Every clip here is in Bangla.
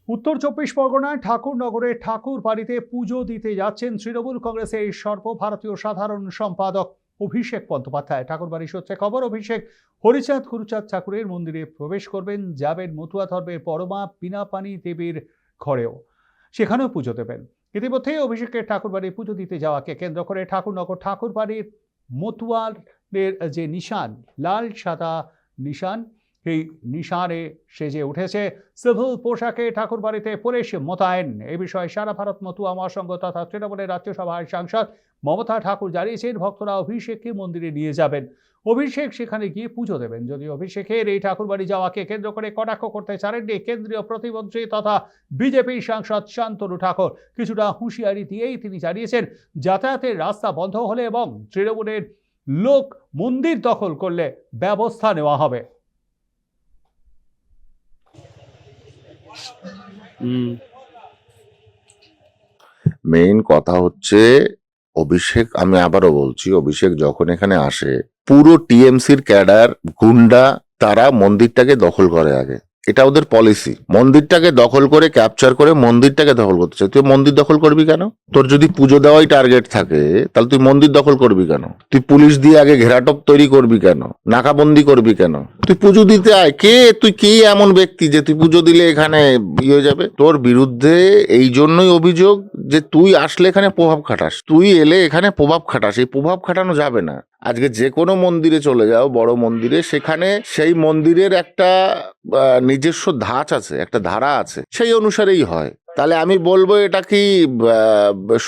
উত্তর চব্বিশ পরগনায় ঠাকুরনগরে ঠাকুর বাড়িতে পুজো দিতে যাচ্ছেন তৃণমূল কংগ্রেসের সর্বভারতীয় সাধারণ সম্পাদক অভিষেক বন্দ্যোপাধ্যায়। ঠাকুরবাড়ি সূত্রে খবর, অভিষেক হরিচাঁদ গুরুচাঁদ ঠাকুরের মন্দিরে প্রবেশ করবেন, যাবেন মতুয়া ধর্মের পরমা পিনাপানি দেবীর ঘরেও, সেখানেও পুজো দেবেন। ইতিমধ্যে অভিষেকের ঠাকুরবাড়ি পুজো দিতে যাওয়াকে কেন্দ্র করে ঠাকুরনগর ঠাকুরবাড়ির মতুয়াদের যে নিশান, লাল সাদা নিশান, এই নিশানে সেজে উঠেছে। সিভিল পোশাকে ঠাকুরবাড়িতে পুলিশ মোতায়েন। এ বিষয়ে সারা ভারত মতুয়া মহাসংঘ তথা তৃণমূলের রাজ্যসভার সাংসদ মমতা ঠাকুর জানিয়েছেন, ভক্তরা অভিষেককে মন্দিরে নিয়ে যাবেন, অভিষেক সেখানে গিয়ে পুজো দেবেন। যদিও অভিষেকের এই ঠাকুরবাড়ি যাওয়াকে কেন্দ্র করে কটাক্ষ করতে ছাড়েননি কেন্দ্রীয় প্রতিমন্ত্রী তথা বিজেপি সাংসদ শান্তনু ঠাকুর। কিছুটা হুঁশিয়ারি দিয়েই তিনি জানিয়েছেন, যাতায়াতের রাস্তা বন্ধ হলে এবং তৃণমূলের লোক মন্দির দখল করলে ব্যবস্থা নেওয়া হবে। মেইন কথা হচ্ছে অভিষেক, আমি আবারও বলছি, অভিষেক যখন এখানে আসে পুরো টিএমসির ক্যাডার গুন্ডা তারা মন্দিরটাকে দখল করে আগে। এটা ওদের পলিসি, মন্দিরটাকে দখল করে ক্যাপচার করে মন্দিরটাকে দখল করতে চাই। তুই মন্দির দখল করবি কেন? তোর যদি পুজো দেওয়াই টার্গেট থাকে তাহলে তুই মন্দির দখল করবি কেন? তুই পুলিশ দিয়ে আগে ঘেরাটপ তৈরি করবি কেন? নাকাবন্দি করবি কেন? তুই পুজো দিতে আয়। তুই কে এমন ব্যক্তি যে তুই পুজো দিলে এখানে হয়ে যাবে? তোর বিরুদ্ধে এই জন্যই অভিযোগ যে তুই আসলে এখানে প্রভাব খাটাস, তুই এলে এখানে প্রভাব খাটাস। এই প্রভাব খাটানো যাবে না। আজকে যে কোনো মন্দিরে চলে যাও, বড় মন্দিরে, সেখানে সেই মন্দিরের একটা নিজস্ব ধাঁচ আছে, একটা ধারা আছে, সেই অনুসারেই হয়। তাহলে আমি বলবো এটা কি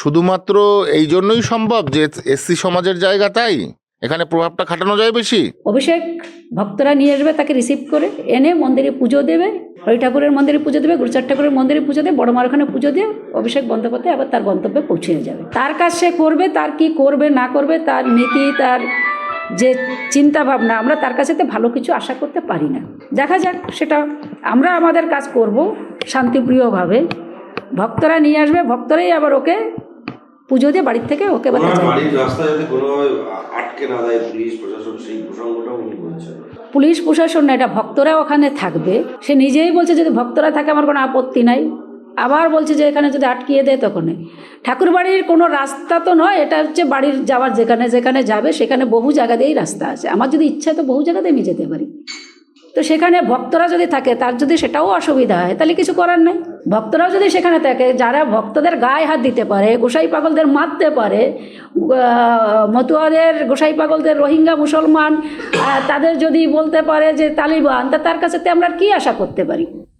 শুধুমাত্র এই জন্যই সম্ভব যে এসসি সমাজের জায়গা, তাই এখানে প্রভাবটা খাটানো যায় বেশি? অভিষেক ভক্তরা নিয়ে আসবে, তাকে রিসিভ করে এনে মন্দিরে পুজো দেবে, হরি ঠাকুরের মন্দিরে পুজো দেবে, গুরুচাঁদ ঠাকুরের মন্দিরে পুজো দেবে, বড় মার ওখানে পুজো দিয়ে অভিষেক বন্দ্যোপাধ্যায় আবার তার গন্তব্যে পৌঁছে যাবে। তার কাজ সে করবে, তার কি করবে না করবে, তার নীতি, তার যে চিন্তা ভাবনা, আমরা তার কাছে তো ভালো কিছু আশা করতে পারি না। দেখা যাক, সেটা আমরা আমাদের কাজ করব শান্তিপ্রিয়ভাবে। ভক্তরা নিয়ে আসবে, ভক্তরাই আবার ওকে পুজো দিয়ে বাড়ির থেকে ওকে বাড়ির রাস্তা যাতে কোনোভাবে আটকে না দেয় পুলিশ প্রশাসন, সেই প্রসঙ্গটা উনি বলছেন। পুলিশ প্রশাসন না, এটা ভক্তরা ওখানে থাকবে। সে নিজেই বলছে যদি ভক্তরা থাকে আমার কোনো আপত্তি নাই, আবার বলছে যে এখানে যদি আটকিয়ে দেয় তখন ঠাকুর বাড়ির কোনো রাস্তা তো নয়, এটা হচ্ছে বাড়ির যাওয়ার, যেখানে যেখানে যাবে সেখানে বহু জায়গা দিয়েই রাস্তা আছে। আমার যদি ইচ্ছা তো বহু জায়গাতে আমি যেতে পারি। তো সেখানে ভক্তরা যদি থাকে, তার যদি সেটাও অসুবিধা হয় তাহলে কিছু করার নাই। ভক্তরাও যদি সেখানে থাকে, যারা ভক্তদের গায়ে হাত দিতে পারে, গোসাই পাগলদের মারতে পারে, মতুয়াদের, গোসাই পাগলদের, রোহিঙ্গা মুসলমান তাদের যদি বলতে পারে যে তালিবান, তা তার কাছে আমরা কি আশা করতে পারি?